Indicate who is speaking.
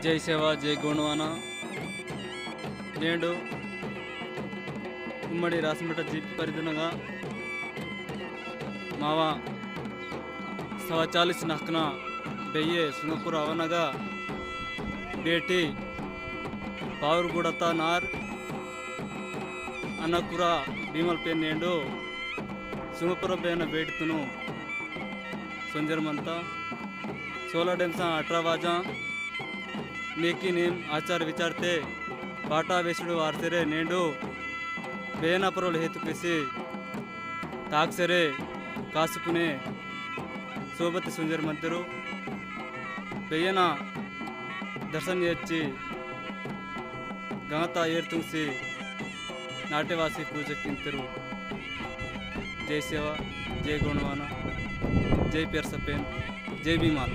Speaker 1: जय सेवा जय गोंडवाना నేడు ఉమ్మడి రాసంపేట జీప్ పరిధినగా మావా 140 నక్కన బెయ్యే సుంగపుర అవనగా बेटी पावरगुड़ता नार अन्नकुरा भीमल पे नेंडो सुंगपुर बेन बेटतुनु संजरमंता 16 डेंसा 18 वाजा नेकी नेम आचार विचारते पाटा वेसुडु आरतेरे नेंडो बेनापुरल हेतु किसी ताक्सरे कासुकुने सोबत संजरमंतरू बेयना दर्शन येच्ची गंगता एर्तुंसी नाट्यवासी पूजकिंतरू जय सेवा जय गोंडवाना जय पेरसपेन जय भीमाल।